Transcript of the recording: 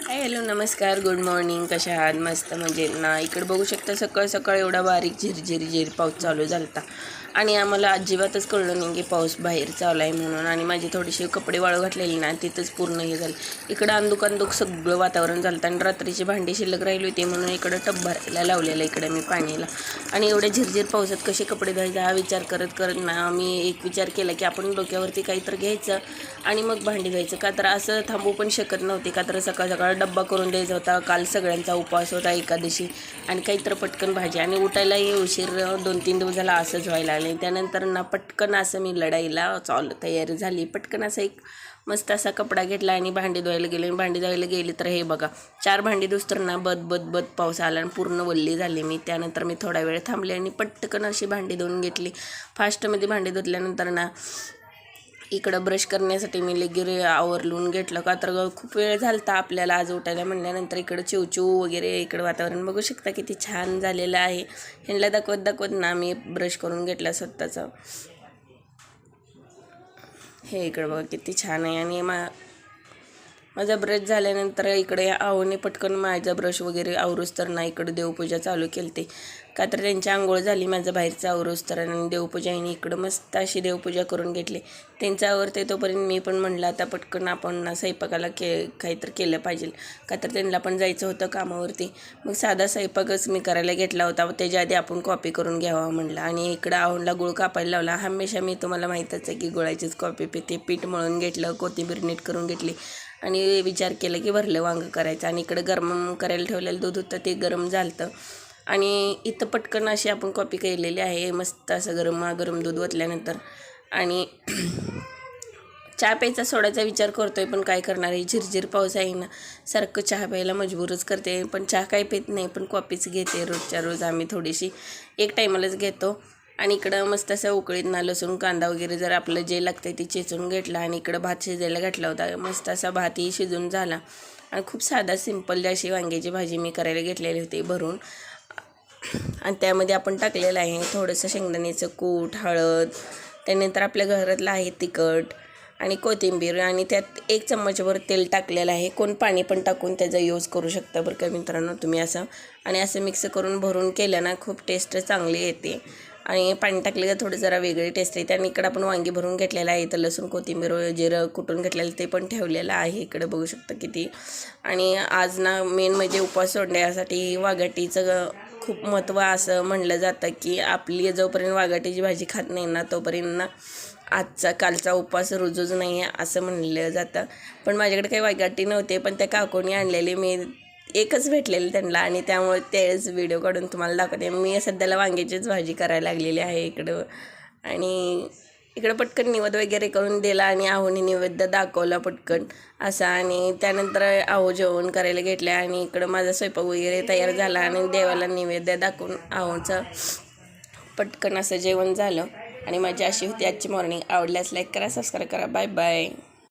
Hello नमस्कार, good morning. कशा आहात? मस्त म्हणजे ना. इकडे बघू शकता सकाळ सकाळ एवढा बारीक झिरझिर पाऊस चालू झाला आणि आम्हाला अजिबातच कळलं नाही की पाऊस बाहेर चालू आहे म्हणून. आणि माझी थोडीशी कपडे वाळू घातलेली ना, तिथंच पूर्ण हे झालं. इकडं अंदूक सगळं वातावरण झालं आणि रात्रीची भांडी शिल्लक राहिली होती म्हणून इकडं टब भरायला लावलेलं इकडे मी पाणीला. आणि एवढ्या झिरझिर पावसात कसे कपडे धुवायचे हा विचार करत ना मी एक विचार केला की आपण डोक्यावरती काहीतरी घ्यायचं आणि मग भांडी धुवायचं. का तर असं थांबू पण शकत नव्हते, का तर सकाळ सकाळ डब्बा करून द्यायचा होता. काल सगळ्यांचा उपवास होता, एकादशी. आणि काहीतरी पटकन भाजी आणि उठायलाही उशीर 2-3 दिवस झाला असंच व्हायला लागले. त्यानंतर ना पटकन असं मी लढाईला तयारी झाली. पटकन असं एक मस्त असा कपडा घेतला आणि भांडी धुवायला गेले. भांडी धुवायला गेली तर हे बघा 4 भांडी दुसतर ना बद पाऊस आला आणि पूर्ण वल्ली झाली मी. त्यानंतर मी थोडा वेळ थांबले आणि पटकन अशी भांडी धुवून घेतली. फास्टमध्ये भांडी धुतल्यानंतर ना इकडं ब्रश करण्यासाठी मी लगेच आवरलून घेतलं. का तर खूप वेळ झालता आपल्याला आज उठायला म्हणल्यानंतर. इकडं चिवचिव वगैरे इकडं वातावरण बघू शकता किती छान झालेलं आहे. ह्यांना दाखवत ना मी ब्रश करून घेतला स्वतःचं. हे इकडं बघा किती छान आहे. आणि माझा ब्रश झाल्यानंतर इकडे आवडणे पटकन माझा ब्रश वगैरे आवरूस तर ना इकडं देवपूजा चालू केली ते. का तर त्यांची आंघोळ झाली, माझं बाहेरचं आवरूस तर. आणि देवपूजा आणि इकडं मस्त अशी देवपूजा करून घेतली. त्यांचं आवरते तोपर्यंत मी पण म्हणलं आता पटकन आपण ना स्वयंपाकाला काहीतरी केलं पाहिजे. का तर त्यांना पण जायचं होतं कामावरती. मग साधा स्वयंपाकच मी करायला घेतला होता. त्याच्या आधी आपण कॉपी करून घ्यावा म्हणलं. आणि इकडं आवडला गुळ कापायला लावला. हमेशा मी तुम्हाला माहीतच आहे की गुळाचीच कॉपी पिते. पीठ मळून घेतलं, कोथिंबीर नीट करून घेतली आणि विचार केला की भरलं वांगं करायचं. आणि इकडं गरम करायला ठेवलेलं दूध होतं, ते गरम झालं. आणि इथं पटकन अशी आपण कॉपी केलेली आहे. मस्त असं गरम दूध ओतल्यानंतर. आणि चहा प्यायचा सोडायचा विचार करतोय, पण काय करणार आहे, झिरझिर पाऊस आहे ना, सारखं चहा प्यायला मजबूरच करते. पण चहा काही पित नाही, पण कॉफीच घेते रोजच्या रोज. आम्ही थोडीशी एक टायमालाच घेतो. आणि इकडं मस्त असं उकळीत ना लसूण कांदा वगैरे जर आपलं जे लागतं ते चेचून घेतला. आणि इकडं भात शिजायला घातला होता. मस्त असा भातही शिजून झाला. आणि खूप साधा सिंपल अशी वांग्याची भाजी मी करायला घेतलेली होती भरून. आणि त्यामध्ये आपण टाकलेलं आहे थोडंसं शेंगदाण्याचं कूट, हळद, त्यानंतर आपल्या घरातलं आहे तिखट आणि कोथिंबीर. आणि त्यात 1 चम्मचभर तेल टाकलेलं आहे. कोण पाणी पण टाकून त्याचा यूज करू शकता बरं का मित्रांनो तुम्ही असं. आणि असं मिक्स करून भरून केलं ना खूप टेस्ट चांगली येते. आणि पाणी टाकले का थोडं जरा वेगळी टेस्ट येते. आणि इकडं आपण वांगी भरून घेतलेलं आहे. तर लसूण कोथिंबीर जिरं कुटून घेतलेलं ते पण ठेवलेलं आहे. इकडं बघू शकता किती. आणि आज ना मेन म्हणजे उपवास सोडण्यासाठी वाघाटीचं खूप महत्त्व असं म्हणलं जातं की आपली जोपर्यंत वाघाटीची भाजी खात नाही ना तोपर्यंत ना कालचा उपवास रुजूच नाही आहे असं म्हणलं जातं. पण माझ्याकडे काही वाघाटी नव्हते, पण त्या काकूनी आणलेले मी एकच भेटलेलं त्यांना. आणि त्यामुळे तेच व्हिडिओ काढून तुम्हाला दाखवते. मी सध्याला वांग्याचीच भाजी करायला लागलेली आहे इकडं. आणि इकडं पटकन निवेद्य वगैरे करून दिला आणि आहोने निवेद्य दाखवला पटकन असा. आणि त्यानंतर आहो जेवण करायला घेतलं. आणि इकडं माझा स्वयंपाक वगैरे तयार झाला आणि देवाला निवेद्य दाखवून आहोचं पटकन असं जेवण झालं. आणि माझी अशी होती आजची मॉर्निंग. आवडल्यास लाईक करा, सबस्क्राईब करा. Bye bye.